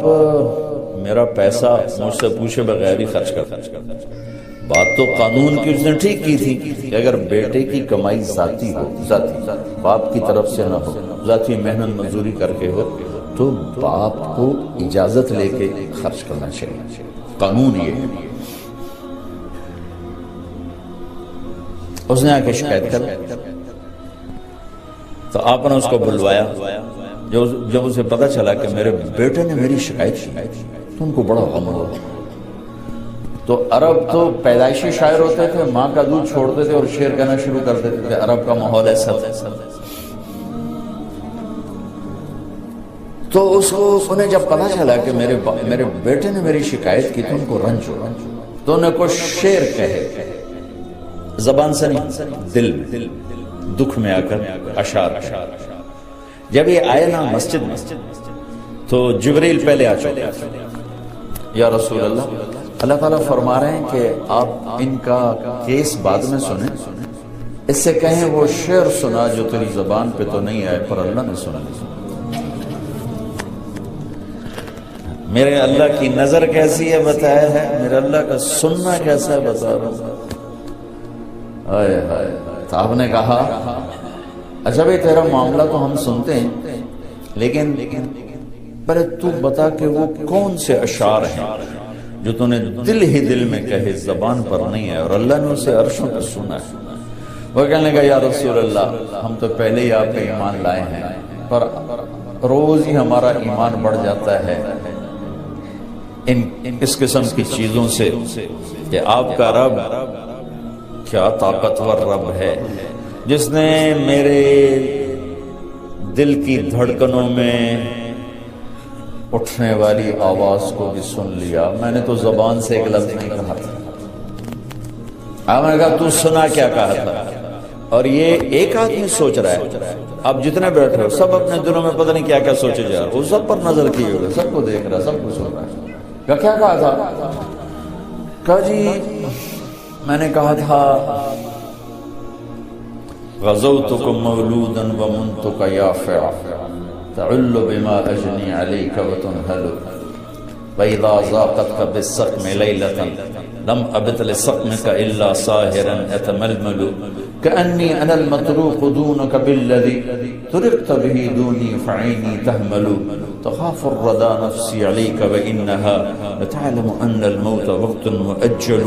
باپ میرا پیسہ مجھ سے پوچھے بغیر ہی خرچ کرتا. بات تو قانون کی اس نے ٹھیک کی تھی کہ اگر بیٹے کی کمائی ذاتی ہو، ذاتی باپ کی طرف سے نہ ہو، ذاتی محنت مزدوری کر کے ہو، تو باپ کو اجازت لے کے خرچ کرنا چاہیے. قانون یہ ہے. اس نے آ کے شکایت کر تو آپ نے اس کو بلوایا. جب اسے پتا چلا کہ میرے بیٹے نے میری شکایت کی تو ان کو بڑا غم ہوا. تو عرب تو پیدائشی شاعر ہوتے تھے، ماں کا دودھ چھوڑتے تھے اور شعر کہنا شروع کر دیتے تھے. عرب کا ماحول ایسا تھا. تو اس کو انہیں جب پتا چلا کہ میرے بیٹے نے میری شکایت کی تو ان کو رنج ہوا. تو انہیں کچھ شعر کہے، زبان سے نہیں، دل میں، دکھ میں آ کر اشعار. جب یہ آئے نا مسجد میں تو جبریل پہلے آ چکے. یا رسول اللہ تعالیٰ فرما رہے ہیں کہ آپ ان کا کیس بعد میں سنیں، اس سے کہیں وہ شعر سنا جو تیری زبان پہ تو نہیں آئے پر اللہ نے سنا. میرے اللہ کی نظر کیسی ہے بتایا ہے، میرے اللہ کا سننا کیسا ہے بتا رہا ہوں. تو آپ نے کہا اچھا بھائی تیرا معاملہ تو ہم سنتے ہیں، لیکن پہلے تو بتا کہ وہ کون سے اشعار ہیں جو تو نے دل ہی دل میں کہے، زبان پر نہیں ہے اور اللہ نے اسے عرشوں پر سنا ہے. وہ کہنے لگا یا رسول اللہ ہم تو پہلے ہی آپ پہ ایمان لائے ہیں، پر روز ہی ہمارا ایمان بڑھ جاتا ہے اس قسم کی چیزوں سے کہ آپ کا رب کیا طاقتور رب ہے جس نے میرے دل کی دھڑکنوں میں اٹھنے والی آواز کو بھی سن لیا. میں نے تو زبان سے ایک لفظ نہیں کہا تھا. آپ نے کہا تو سنا کیا کہا تھا. اور یہ ایک آدمی سوچ رہا ہے، اب جتنے بیٹھے ہو سب اپنے دلوں میں پتہ نہیں کیا کیا سوچے جا رہا. وہ سب پر نظر کیے ہوئے، سب کو دیکھ رہا، سب کو سن رہا ہے. کیا کہا تھا؟ کہا جی میں نے کہا تھا غزوتکم مولودا ومنتک یافع تعل بما اجنی علیک وتنہل وإذا ضاقتك بالسقم ليلة لم أبت لسقمك إلا ساهرا أتململ كأني أنا المطروق دونك بالذي طرقت به دوني فعيني تهمل تخاف الردى نفسي عليك وإنها لتعلم أن الموت وقت مؤجل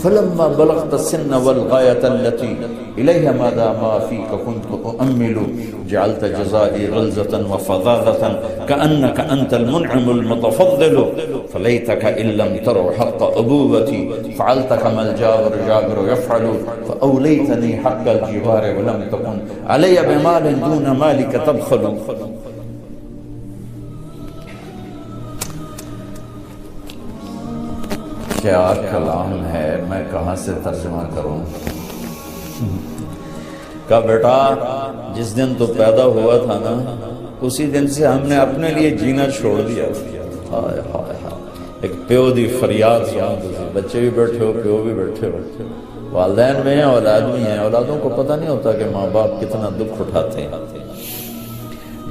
فلما بلغت السن والغاية التي إليها ماذا ما فيك كنت أؤمل جعلت جزائي غلزة وفظاظة كأنك أنت المنعم المتفضل فليتك إن لم تروا حق أبوتي فعلت كما الجابر يفعل فأوليتني حق الجوار ولم تكن علي بمال دون مالك تبخل. کیا کلام ہے، میں کہاں سے ترجمہ کروں. کہا بیٹا جس دن تو پیدا ہوا تھا نا اسی دن سے ہم نے اپنے لیے جینا چھوڑ دیا. ہائے ہائے ایک پیو دی فریاد سنا. بچے بھی بیٹھے ہو، پیو بھی بیٹھے ہو، والدین بھی ہیں، اولاد بھی ہیں. اولادوں کو پتہ نہیں ہوتا کہ ماں باپ کتنا دکھ اٹھاتے ہیں.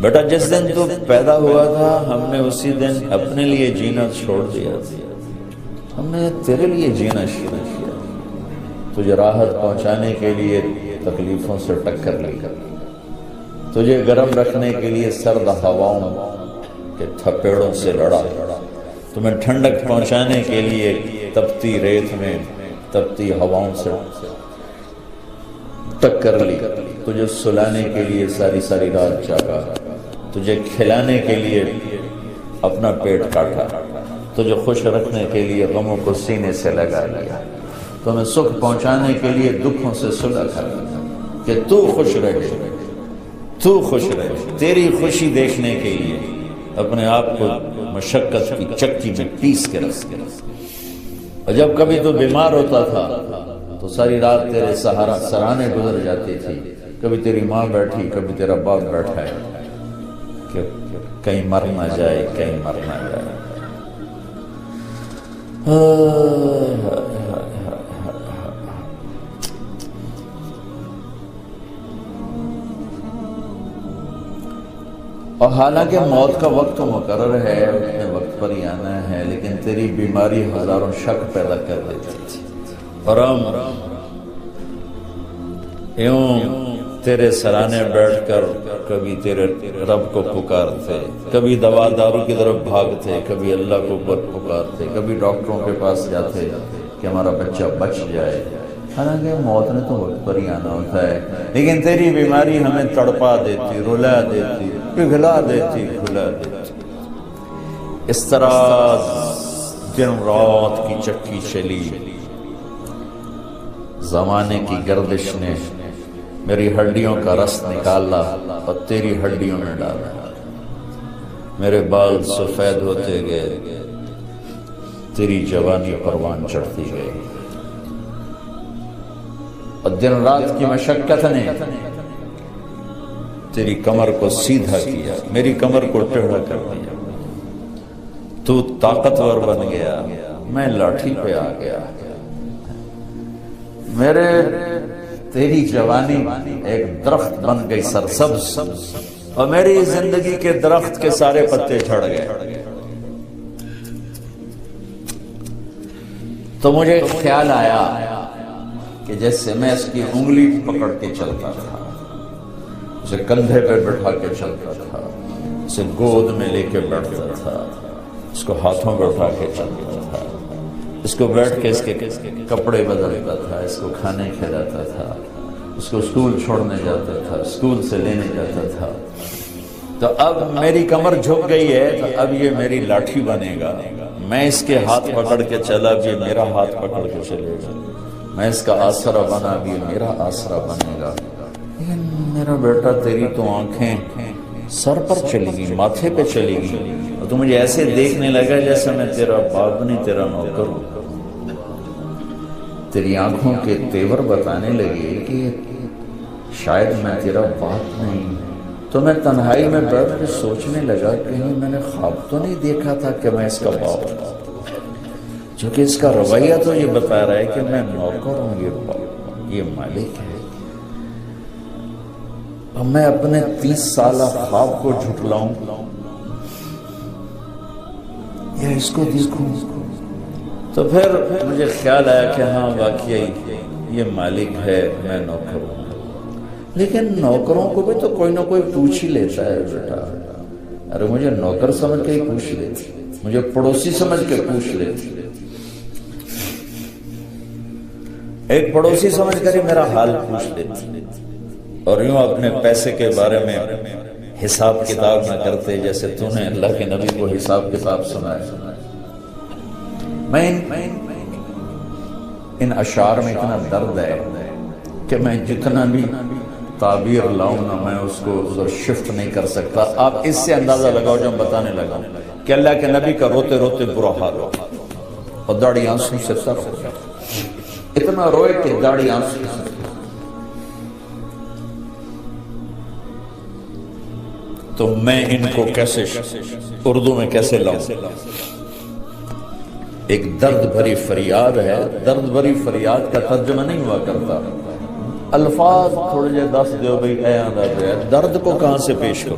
بیٹا جس دن تو پیدا ہوا تھا ہم نے اسی دن اپنے لیے جینا چھوڑ دیا. ہم نے تیرے لیے جینا شروع کیا، تجھے راحت پہنچانے کے لیے تکلیفوں سے ٹکر لی، تجھے گرم رکھنے کے لیے سرد ہواؤں کے تھپیڑوں سے لڑا، تمہیں ٹھنڈک پہنچانے کے لیے تپتی ریت میں تپتی ہواؤں سے ٹکر لی، تجھے سلانے کے لیے ساری ساری رات جاگا، تجھے کھلانے کے لیے اپنا پیٹ کاٹا، تجھے خوش رکھنے کے لیے غموں کو سینے سے لگا لیا، تمہیں سکھ پہنچانے کے لیے دکھوں سے صلح کر کہ تو خوش رہے، تو خوش رہے. تیری خوشی دیکھنے کے لیے اپنے آپ کو مشقت کی چکی میں پیس کے رکھ. اور جب کبھی تو بیمار ہوتا تھا تو ساری رات تیرے سرانے گزر جاتی تھی. کبھی تیری ماں بیٹھی، کبھی تیرا باپ بیٹھا ہے کہ کہیں مر نہ جائے، کہیں مر نہ جائے. اور حالانکہ موت کا وقت تو مقرر ہے، اپنے وقت پر ہی آنا ہے، لیکن تیری بیماری ہزاروں شک پیدا کر دیتی تھی، اور ہم یوں تیرے سرانے بیٹھ کر کبھی تیرے رب کو پکارتے، کبھی دوا دارو کی طرف بھاگتے، کبھی اللہ کو پکارتے، کبھی ڈاکٹروں کے پاس جاتے کہ ہمارا بچہ بچ جائے، حالانکہ موت نے تو وقت پر ہی آنا ہوتا ہے، لیکن تیری بیماری ہمیں تڑپا دیتی، رلا دیتی، پگھلا دیتی، کھلا دیتی۔ اس طرح دن رات کی چکی چلی، زمانے کی گردش نے میری ہڈیوں کا رس نکالا اور تیری ہڈیوں میں ڈالا، میرے بال سفید ہوتے گئے، تیری جوانی پروان چڑھتی گئی، اور دن رات کی مشقت نے تیری کمر کو سیدھا کیا، میری کمر کو ٹیڑھا کر دیا، تو طاقتور بن گیا، میں لاٹھی پہ آ گیا، تیری جوانی ایک درخت بن گئی سرسبز، اور میری زندگی کے درخت کے سارے پتے جھڑ گئے۔ تو مجھے خیال آیا کہ جیسے میں اس کی انگلی پکڑ کے چلتا تھا، اسے کندھے پہ بٹھا کے چلتا تھا، اسے گود میں لے کے بیٹھتا تھا، اس کو ہاتھوں پہ اٹھا کے چلتا تھا، اس کو بیٹھ کے اس کے کپڑے بدلتا تھا، اس کو کھانے کھلاتا تھا، اس کو اسکول چھوڑنے جاتا تھا، اسکول سے لینے جاتا تھا۔ تو اب میری کمر جھک گئی ہے، تو اب یہ میری لاٹھی بنے گا، میں اس کے ہاتھ پکڑ کے چلا، اب یہ میرا ہاتھ پکڑ کے چلے گا، میں اس کا آسرا بنا، اب یہ میرا آسرا بنے گا۔ لیکن میرا بیٹا تیری تو آنکھیں سر پر چلی گئی، ماتھے پہ چلی گئی، اور تو مجھے ایسے دیکھنے لگا جیسے میں تیرا باپ نہیں، تیرا نوکر ہوں۔ تیری آنکھوں کے تیور بتانے لگے کہ شاید میں تیرا باپ نہیں، تو میں تنہائی میں بیٹھ کے سوچنے لگا کہیں میں نے خواب تو نہیں دیکھا تھا کہ میں اس کا باپ ہوں، چونکہ اس کا رویہ تو یہ بتا رہا ہے کہ میں نوکر ہوں، یہ مالک ہے، اور میں اپنے 30 سالہ خواب کو جھٹلاؤں یا اس کو دیکھوں؟ تو پھر مجھے خیال آیا کہ ہاں واقعی یہ مالک ہے، میں نوکر ہوں، لیکن نوکروں کو بھی تو کوئی نہ کوئی پوچھ ہی لیتا ہے بیٹا، ارے مجھے نوکر سمجھ کے ہی پوچھ لیتی، مجھے پڑوسی سمجھ کے پوچھ لیتی، ایک پڑوسی سمجھ کر ہی میرا حال پوچھ لیتی، اور یوں اپنے پیسے کے بارے میں حساب کتاب نہ کرتے جیسے تو نے اللہ کے نبی کو حساب کتاب سنایا۔ میں ان اشعار میں اتنا درد ہے کہ میں جتنا بھی تعبیر لاؤں نا، میں اس کو ادھر شفٹ نہیں کر سکتا۔ آپ اس سے اندازہ لگاؤ جو میں بتانے لگا کہ اللہ کے نبی کا روتے روتے برا حال ہو اور داڑھی آنسو سے سر ہو گیا، اتنا روئے کہ داڑھی آنسو سے۔ تو میں ان کو کیسے اردو میں کیسے لاؤں؟ ایک درد بھری فریاد ہے، درد بھری فریاد کا ترجمہ نہیں ہوا کرتا، الفاظ تھوڑے جے دس دیو بھئی اے آندہ دے، درد کو کہاں سے پیش کرو؟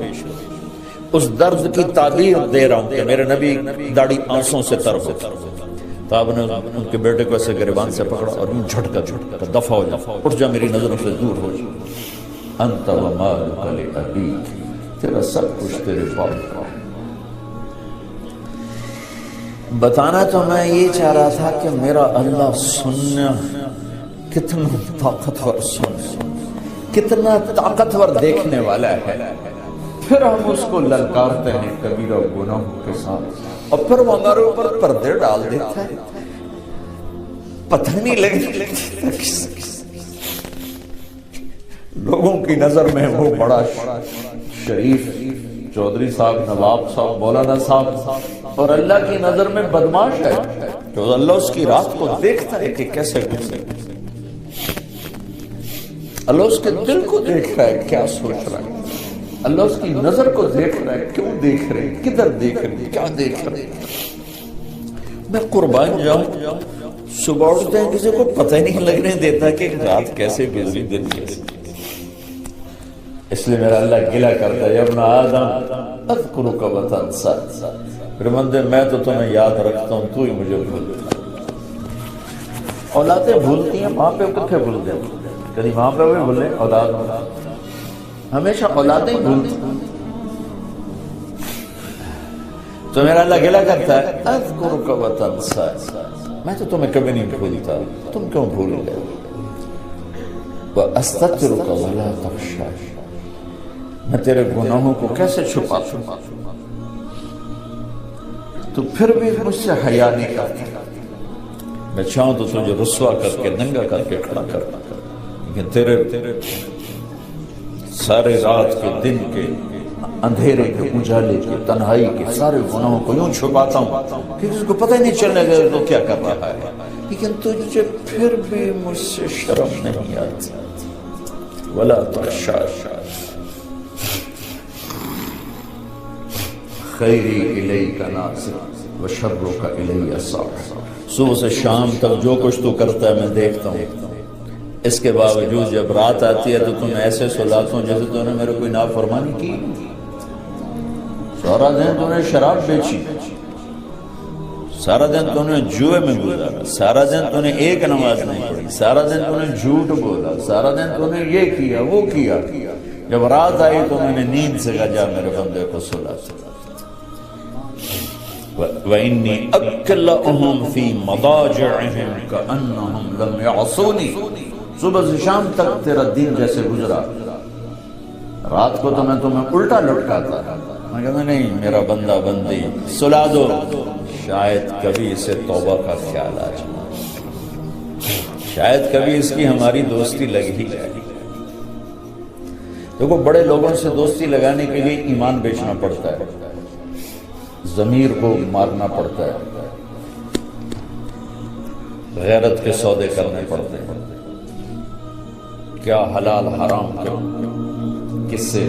اس درد کی تعبیر دے رہا ہوں کہ میرے نبی داڑھی آنسوں سے تر ہو۔ تو آپ نے ان کے بیٹے کو ایسے گریبان سے پکڑا اور یوں جھٹکا دفع ہو جا، اٹھ جا، میری نظروں سے دور ہو جا، انت و مالک لابیک، تیرا سب کچھ تیرے باپ کا۔ بتانا تو میں یہ چاہ رہا تھا کہ میرا اللہ سننا کتنا طاقتور، کتنا طاقتور دیکھنے والا ہے، پھر ہم اس کو للکارتے ہیں کبیرہ گناہوں کے ساتھ، اور پھر وہ ہمارے اوپر پردے ڈال دیتا ہے، پتہ نہیں لگتا لوگوں کی نظر میں وہ بڑا شریف چودھری صاحب، نواب صاحب، مولانا صاحب، اور اللہ کی نظر میں بدماش ہے، تو اللہ اس کی رات کو دیکھتا ہے کہ کیسے گزرے، اللہ اس کے دل کو دیکھ رہا ہے کیا سوچ رہا ہے، اللہ اس کی نظر کو دیکھ رہا ہے کیوں دیکھ رہے، کدھر دیکھ رہے، کیا دیکھ رہے۔ میں قربان جاؤں، صبح اٹھتے ہیں کسی کو پتہ ہی نہیں لگنے دیتا کہ رات کیسے گزری، دن کیسے۔ اس لیے میرا اللہ گلہ کرتا ہے، یا ابن آدم اذکرک وتنسا، پھر بندے میں تو تمہیں یاد رکھتا ہوں، تو ہی مجھے بھولتا ہے۔ اولادیں بھولتی ہیں، ماں پہ کتنے بھول گئے، کبھی ماں پہ بھی بھولے، اولاد ہمیشہ اولادیں بھولتی ہیں۔ تو میرا اللہ گلہ کرتا ہے اذکرک وتنسا، میں تو تمہیں کبھی نہیں بھولتا، تم کیوں بھول گئے؟ وَأَسْتَغْفِرُكَ وَلَا تَخْشَى، میں تیرے گناہوں کو کیسے چھپاتا ہوں، تو پھر بھی مجھ سے حیا نہیں کرتا، میں چاہوں تو تجھے رسوا کر کے ننگا کر کے کھڑا کرتا، لیکن تیرے سارے رات کے، دن کے، اندھیرے کے، اجالے کے، تنہائی کے سارے گناہوں کو یوں چھپاتا ہوں کہ کسی کو پتہ ہی نہیں چلنے گا تو کیا کر رہا ہے، لیکن تجھے پھر بھی مجھ سے شرم نہیں آتی۔ ولا تخشى خیری الیک ناظر وشرک الی صاعد، صبح سے شام تک جو کچھ تو کرتا ہے میں دیکھتا ہوں، اس کے باوجود جب رات آتی ہے تو تم ایسے سلاتا ہوں جیسے تو نے میرے کوئی نافرمانی کی، سارا دن تو نے شراب بیچی، سارا دن تو نے جوئے میں گزارا، سارا دن تو نے ایک نماز نہیں پڑھی، سارا دن تو نے جھوٹ بولا، سارا دن تو نے یہ کیا وہ کیا، جب رات آئی تو میں نے نیند سے کہا جا میرے بندے کو سلا۔ وَإِنِّي أَكْلَأُهُمْ فِي مَضَاجِعِهِمْ كَأَنَّهُمْ لَمْ يَعْصُونِي، صبح سے شام تک تیرا دن جیسے گزرا، رات کو تو میں تمہیں الٹا لٹکاتا، میں کہتا نہیں میرا بندہ بندی سلا دو، شاید کبھی اسے توبہ کا خیال آ جائے، شاید کبھی اس کی ہماری دوستی لگ ہی جائے۔ دیکھو بڑے لوگوں سے دوستی لگانے کے لیے ایمان بیچنا پڑتا ہے، ضمیر کو مارنا پڑتا ہے، غیرت کے سودے کرنے پڑتے ہیں، کیا حلال حرام کس سے